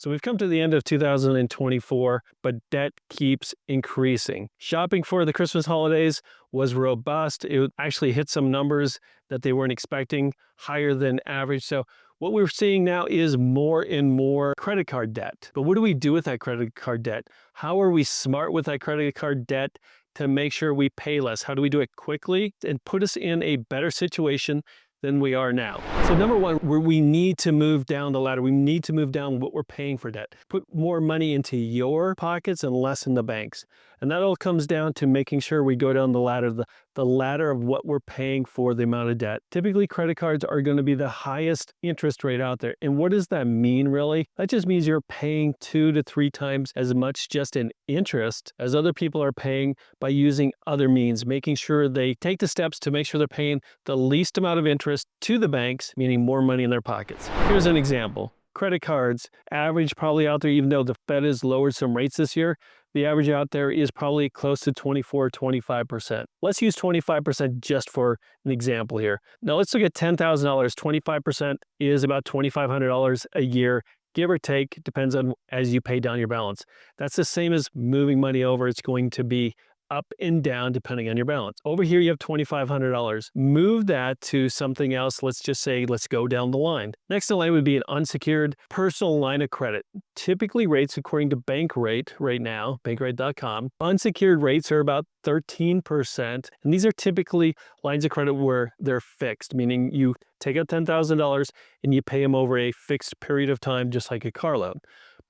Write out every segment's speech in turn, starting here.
So we've come to the end of 2024, but debt keeps increasing. Shopping for the Christmas holidays was robust. It actually hit some numbers that they weren't expecting, higher than average. So what we're seeing now is more and more credit card debt. But what do we do with that credit card debt? How are we smart with that credit card debt to make sure we pay less? How do we do it quickly and put us in a better situation than we are now? So number one, where we need to move down the ladder, we need to move down what we're paying for debt. Put more money into your pockets and less in the banks. And that all comes down to making sure we go down the ladder, the ladder of what we're paying for the amount of debt. Typically, credit cards are going to be the highest interest rate out there. And what does that mean, really? That just means you're paying 2 to 3 times as much just in interest as other people are paying by using other means, making sure they take the steps to make sure they're paying the least amount of interest to the banks, meaning more money in their pockets. Here's an example. Credit cards, average probably out there, even though the Fed has lowered some rates this year, the average out there is probably close to 24, 25%. Let's use 25% just for an example here. Now let's look at $10,000. 25% is about $2,500 a year, give or take, depends on as you pay down your balance. That's the same as moving money over. It's going to be up and down depending on your balance. Over here you have $2,500. Move that to something else. Let's just say, let's go down the line. Next in line would be an unsecured personal line of credit. Typically rates according to Bankrate right now, bankrate.com, unsecured rates are about 13%. And these are typically lines of credit where they're fixed, meaning you take out $10,000 and you pay them over a fixed period of time, just like a car loan.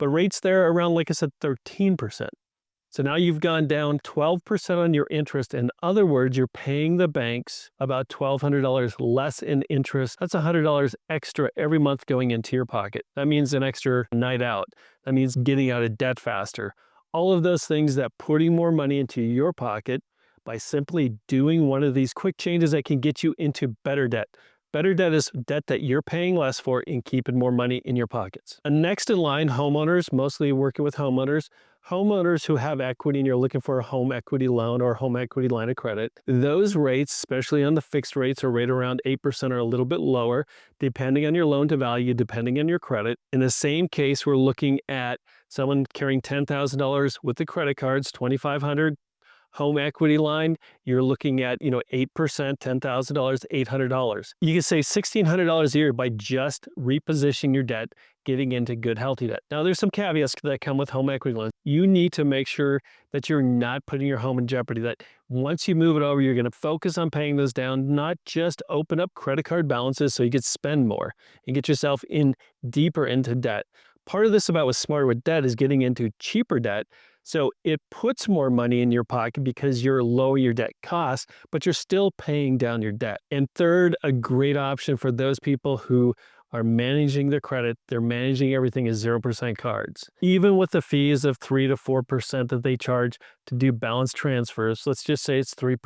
But rates there are around, like I said, 13%. So now you've gone down 12% on your interest. In other words, you're paying the banks about $1,200 less in interest. That's $100 extra every month going into your pocket. That means an extra night out. That means getting out of debt faster. All of those things that putting more money into your pocket by simply doing one of these quick changes that can get you into better debt. Better debt is debt that you're paying less for and keeping more money in your pockets. And next in line, homeowners, mostly working with homeowners. Homeowners who have equity and you're looking for a home equity loan or a home equity line of credit. Those rates, especially on the fixed rates, are right around 8% or a little bit lower, depending on your loan to value, depending on your credit. In the same case, we're looking at someone carrying $10,000 with the credit cards, $2,500. Home equity line, you're looking at, 8%, $10,000, $800. You can save $1,600 a year by just repositioning your debt, getting into good, healthy debt. Now, there's some caveats that come with home equity loans. You need to make sure that you're not putting your home in jeopardy, that once you move it over, you're going to focus on paying those down, not just open up credit card balances so you can spend more and get yourself in deeper into debt. Part of this about what's smarter with debt is getting into cheaper debt. So it puts more money in your pocket because you're lowering your debt costs, but you're still paying down your debt. And third, a great option for those people who are managing their credit, they're managing everything as 0% cards. Even with the fees of 3 to 4% that they charge to do balance transfers, let's just say it's 3%.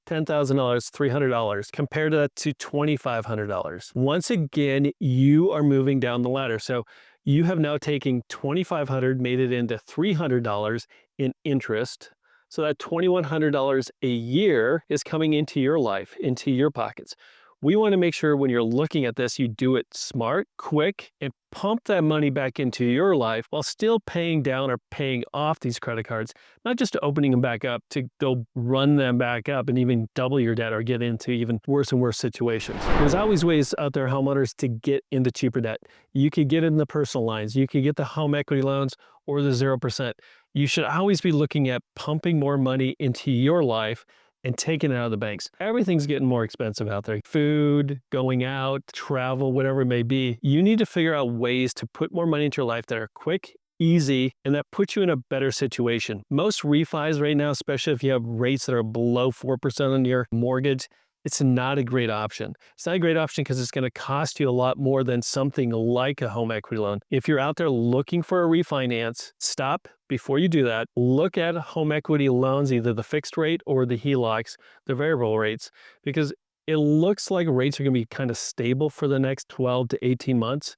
$10,000, $300, compared to that to $2,500. Once again, you are moving down the ladder. So you have now taken $2,500, made it into $300 in interest. So that $2,100 a year is coming into your life, into your pockets. We want to make sure when you're looking at this, you do it smart, quick, and pump that money back into your life while still paying down or paying off these credit cards, not just opening them back up to go run them back up and even double your debt or get into even worse and worse situations. There's always ways out there, homeowners, to get into cheaper debt. You could get in the personal lines, you could get the home equity loans or the 0%. You should always be looking at pumping more money into your life and taking it out of the banks. Everything's getting more expensive out there. Food, going out, travel, whatever it may be. You need to figure out ways to put more money into your life that are quick, easy, and that puts you in a better situation. Most refis right now, especially if you have rates that are below 4% on your mortgage, it's not a great option. It's not a great option because it's going to cost you a lot more than something like a home equity loan. If you're out there looking for a refinance, stop before you do that. Look at home equity loans, either the fixed rate or the HELOCs, the variable rates, because it looks like rates are going to be kind of stable for the next 12 to 18 months,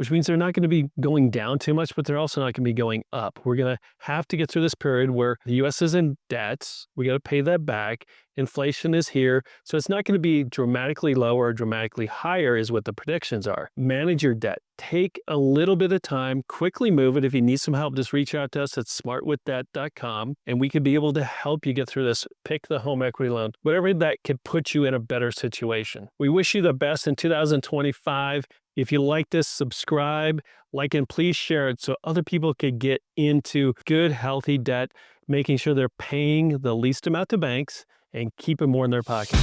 which means they're not going to be going down too much, but they're also not going to be going up. We're going to have to get through this period where the U.S. is in debt. We got to pay that back. Inflation is here. So it's not going to be dramatically lower or dramatically higher is what the predictions are. Manage your debt. Take a little bit of time, quickly move it. If you need some help, just reach out to us at smartwithdebt.com and we could be able to help you get through this. Pick the home equity loan, whatever that could put you in a better situation. We wish you the best in 2025. If you like this, subscribe, like, and please share it so other people could get into good, healthy debt, making sure they're paying the least amount to banks and keeping more in their pocket.